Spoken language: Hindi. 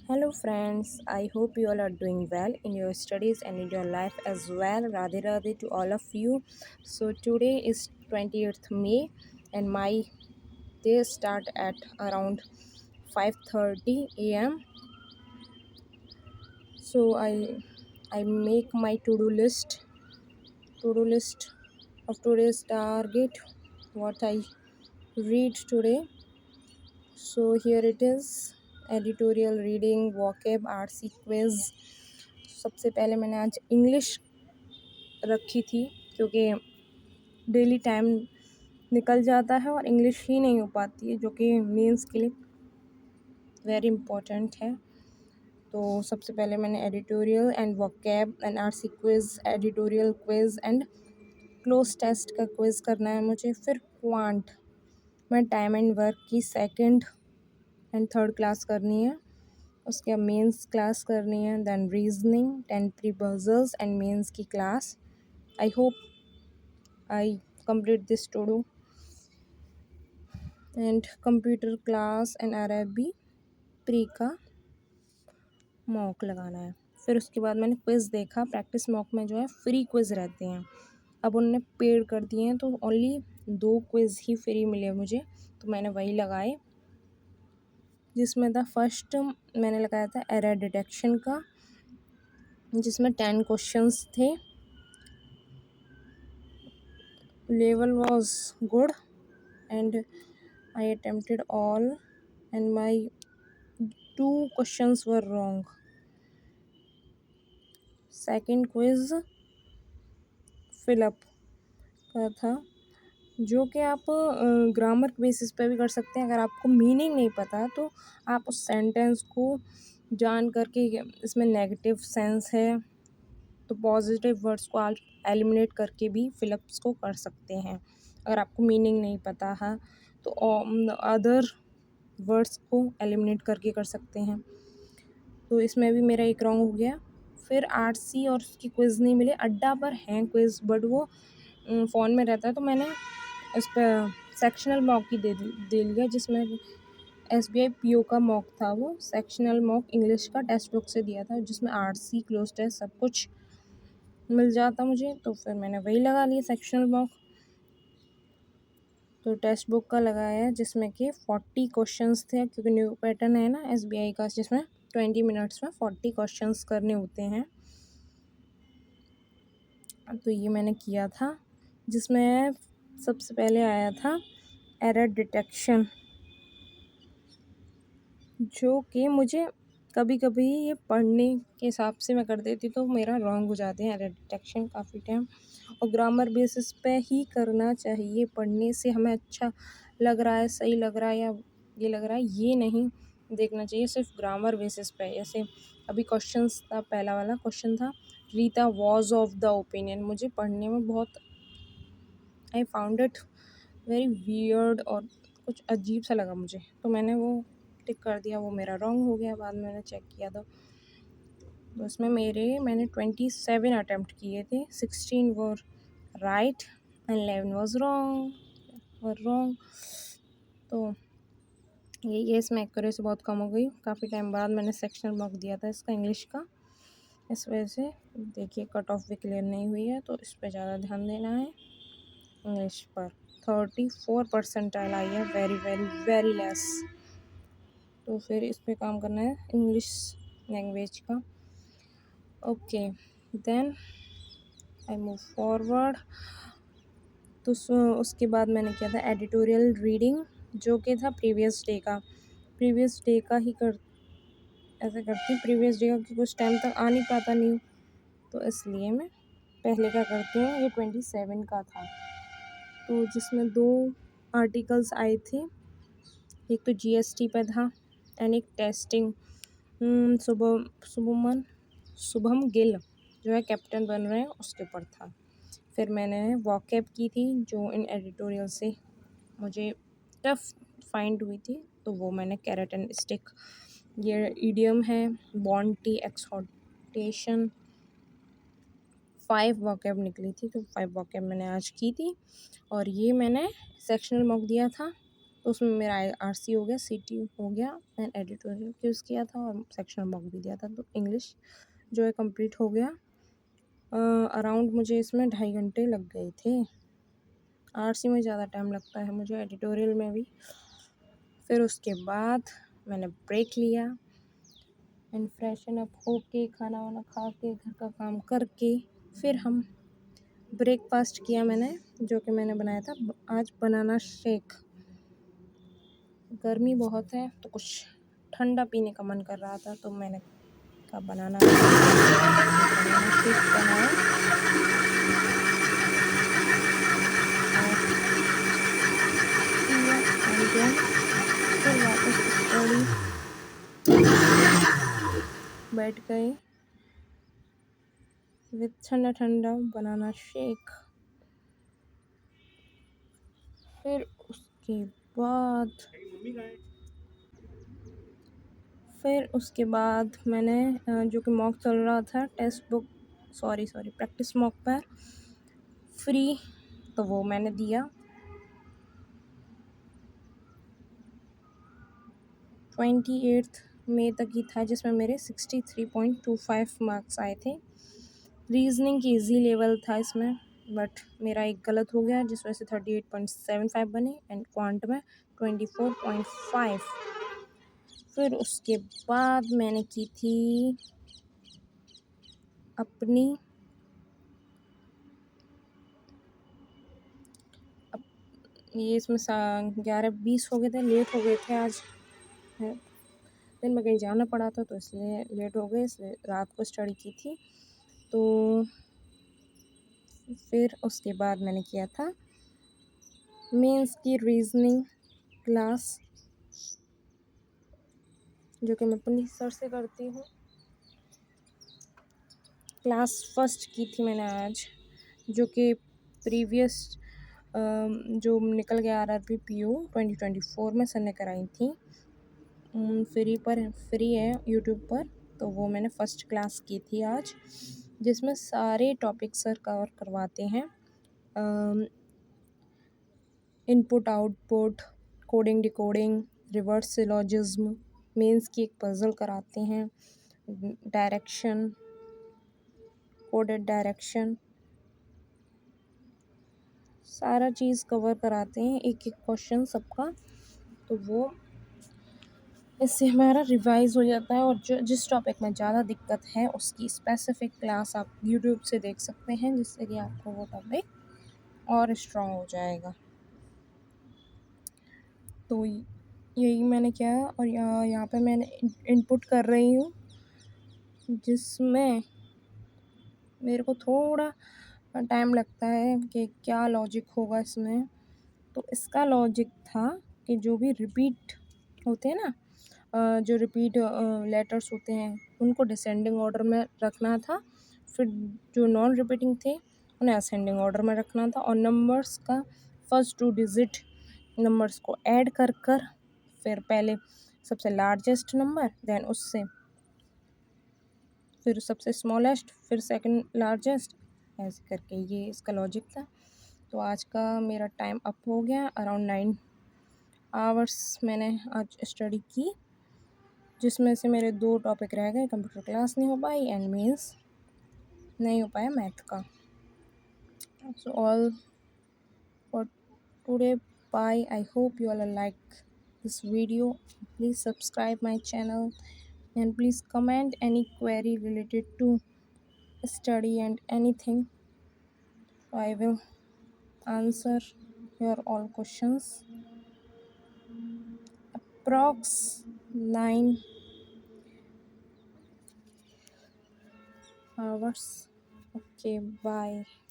Hello, friends. I hope you all are doing well in your studies and in your life as well. Radhe Radhe to all of you. So, today is 20th May, and my day start at around 5:30 a.m. So, I make my to do list of today's target, what I read today. So, here it is: editorial reading, vocab, RC quiz. सबसे पहले मैंने आज इंग्लिश रखी थी क्योंकि डेली टाइम निकल जाता है और इंग्लिश ही नहीं हो पाती है, जो कि मेंस के लिए वेरी इम्पोर्टेंट है। तो सबसे पहले मैंने editorial and vocab and RC quiz, editorial quiz and cloze test का क्विज करना है मुझे। फिर क्वांट में टाइम एंड वर्क की सेकंड एंड थर्ड क्लास करनी है। उसके बाद मेंस क्लास करनी है। Then reasoning, 10 pre puzzles and mains की class. I hope I complete this to do. And computer class and RBI pre का मॉक लगाना है। फिर उसके बाद मैंने क्विज़ देखा। प्रैक्टिस मॉक में जो है फ्री क्विज़ रहते हैं, अब उन्होंने पेड कर दिए हैं, तो ओनली 2 क्विज़ ही फ्री मिले मुझे, तो मैंने वही लगाए। जिसमें था फर्स्ट मैंने लगाया था एरर डिटेक्शन का, जिसमें 10 क्वेश्चंस थे। Level was good and I attempted all and my 2 questions were wrong. Second quiz fill up का था, जो कि आप ग्रामर के बेसिस पे भी कर सकते हैं। अगर आपको मीनिंग नहीं पता तो आप उस सेंटेंस को जान करके, इसमें नेगेटिव सेंस है तो पॉजिटिव वर्ड्स को आप एलिमिनेट करके भी फिलअप्स को कर सकते हैं। अगर आपको मीनिंग नहीं पता है तो अदर वर्ड्स को एलिमिनेट करके कर सकते हैं। तो इसमें भी मेरा एक रॉन्ग हो गया। फिर आरसी और उसकी क्विज़ नहीं मिले। अड्डा पर हैं क्विज़, बट वो फ़ोन में रहता है, तो मैंने उस पर सेक्शनल मॉक ही दे लिया, जिसमें एसबीआई पीओ का मॉक था। वो सेक्शनल मॉक इंग्लिश का टेक्स्ट बुक से दिया था, जिसमें आरसी, क्लोज टेस्ट सब कुछ मिल जाता मुझे, तो फिर मैंने वही लगा लिया सेक्शनल मॉक। तो टेक्स्ट बुक का लगाया, जिसमें कि 40 क्वेश्चंस थे, क्योंकि न्यू पैटर्न है ना एसबीआई का, जिसमें 20 मिनट्स में 40 क्वेश्चंस करने होते हैं। तो ये मैंने किया था, जिसमें सबसे पहले आया था एरर डिटेक्शन, जो कि मुझे कभी कभी ये पढ़ने के हिसाब से मैं कर देती तो मेरा रॉन्ग हो जाते हैं एरर डिटेक्शन काफ़ी टाइम। और ग्रामर बेसिस पे ही करना चाहिए। पढ़ने से हमें अच्छा लग रहा है, सही लग रहा है या ये लग रहा है, ये नहीं देखना चाहिए, सिर्फ ग्रामर बेसिस पे। जैसे अभी क्वेश्चंस था, पहला वाला क्वेश्चन था Rita was of the opinion. मुझे पढ़ने में बहुत I found it very weird और कुछ अजीब सा लगा मुझे, तो मैंने वो टिक कर दिया। वो मेरा रॉन्ग हो गया। बाद में मैंने चेक किया तो उसमें मैंने 27 अटैम्प्ट किए थे, 16 वर राइट एंड 11 वॉज रॉन्ग। तो ये इसमें एक्यूरेसी बहुत कम हो गई। काफ़ी टाइम बाद मैंने सेक्शनल मॉक दिया था इसका, इंग्लिश का। इस वजह से देखिए कट ऑफ भी क्लियर नहीं हुई है, तो इस पर ज़्यादा ध्यान देना है। इंग्लिश पर 34 परसेंटाइल आई है, वेरी वेरी वेरी लेस। तो फिर इस पर काम करना है, इंग्लिश लैंग्वेज का। Okay, then I move forward. तो उसके बाद मैंने किया था एडिटोरियल रीडिंग, जो कि था प्रीवियस डे का ही ऐसे करती हूँ। प्रीवियस डे का कुछ टाइम तक आ नहीं पाता न्यू, तो इसलिए मैं पहले का करती हूँ। ये 27 का था, तो जिसमें 2 आर्टिकल्स आए थे। एक तो जीएसटी पे था एंड एक टेस्टिंग, शुभम गिल जो है कैप्टन बन रहे हैं, उसके ऊपर था। फिर मैंने वॉकअप की थी, जो इन एडिटोरियल से मुझे टफ फाइंड हुई थी, तो वो मैंने कैरेट एंड स्टिक, ये ईडियम है, बॉन्टी, एक्सहॉर्टेशन, 5 वॉकअप निकली थी, तो 5 वॉकअप मैंने आज की थी। और ये मैंने सेक्शनल मॉक दिया था तो उसमें मेरा आरसी हो गया, सीटी हो गया एंड एडिटोरियल क्यूज किया था और सेक्शनल मॉक भी दिया था। तो इंग्लिश जो है कंप्लीट हो गया। अराउंड मुझे इसमें 2.5 घंटे लग गए थे। आरसी में ज़्यादा टाइम लगता है मुझे, एडिटोरियल में भी। फिर उसके बाद मैंने ब्रेक लिया एंड फ्रेशन अप होके खाना वाना खा के घर का काम करके फिर हम ब्रेकफास्ट किया मैंने, जो कि मैंने बनाया था आज बनाना शेक। गर्मी बहुत है तो कुछ ठंडा पीने का मन कर रहा था, तो मैंने का बनाना शेक बनाया और पिया एंड देन फिर वापस स्टडी बैठ गए विथ ठंडा ठंडा बनाना शेक। फिर उसके बाद मैंने जो कि मॉक चल रहा था टेक्स्ट बुक प्रैक्टिस मॉक पर फ्री, तो वो मैंने दिया। 28 मई तक ही था, जिसमें मेरे 63.25 मार्क्स आए थे। रीजनिंग की इजी लेवल था इसमें, बट मेरा एक गलत हो गया जिस वजह से 38.75 बने एंड क्वांट में 24.5। फिर उसके बाद मैंने की थी अपनी ये इसमें 11:20 हो गए थे, लेट हो गए थे आज। दिन में कहीं जाना पड़ा था तो इसलिए लेट हो गए, इसलिए रात को स्टडी की थी। तो फिर उसके बाद मैंने किया था मेंस की रीजनिंग क्लास, जो कि मैं पुनीत सर से करती हूँ। क्लास फर्स्ट की थी मैंने आज, जो कि प्रीवियस जो निकल गया आरआरबी पीओ 2024 में सर ने कराई थी। फ्री है यूट्यूब पर, तो वो मैंने फ़र्स्ट क्लास की थी आज, जिसमें सारे टॉपिक सर कवर करवाते हैं। Input output, coding decoding, reverse syllogism, mains की एक पजल कराते हैं, डायरेक्शन, कोडेड डायरेक्शन, सारा चीज़ कवर कराते हैं, एक एक क्वेश्चन सबका। तो वो इससे हमारा रिवाइज हो जाता है, और जो जिस टॉपिक में ज़्यादा दिक्कत है उसकी स्पेसिफिक क्लास आप यूट्यूब से देख सकते हैं, जिससे कि आपको वो टॉपिक और स्ट्रॉन्ग हो जाएगा। तो यही मैंने किया, और यहाँ पे मैंने इनपुट कर रही हूँ, जिसमें मेरे को थोड़ा टाइम लगता है कि क्या लॉजिक होगा इसमें। तो इसका लॉजिक था कि जो भी रिपीट होते हैं ना, जो रिपीट लेटर्स होते हैं उनको डिसेंडिंग ऑर्डर में रखना था, फिर जो नॉन रिपीटिंग थे उन्हें असेंडिंग ऑर्डर में रखना था, और नंबर्स का फर्स्ट 2 डिजिट नंबर्स को ऐड कर कर फिर पहले सबसे लार्जेस्ट नंबर, देन उससे फिर सबसे स्मॉलेस्ट, फिर सेकंड लार्जेस्ट, ऐसे करके ये इसका लॉजिक था। तो आज का मेरा टाइम अप हो गया, अराउंड 9 आवर्स मैंने आज स्टडी की, जिसमें से मेरे 2 टॉपिक रह गए, कंप्यूटर क्लास नहीं हो पाई एंड मीन्स नहीं हो पाया मैथ का। So all for today, bye. I hope you all like this video. Please subscribe my channel and please comment any query related to study and anything. I will answer your all questions. Approx 9 hours. Okay, bye.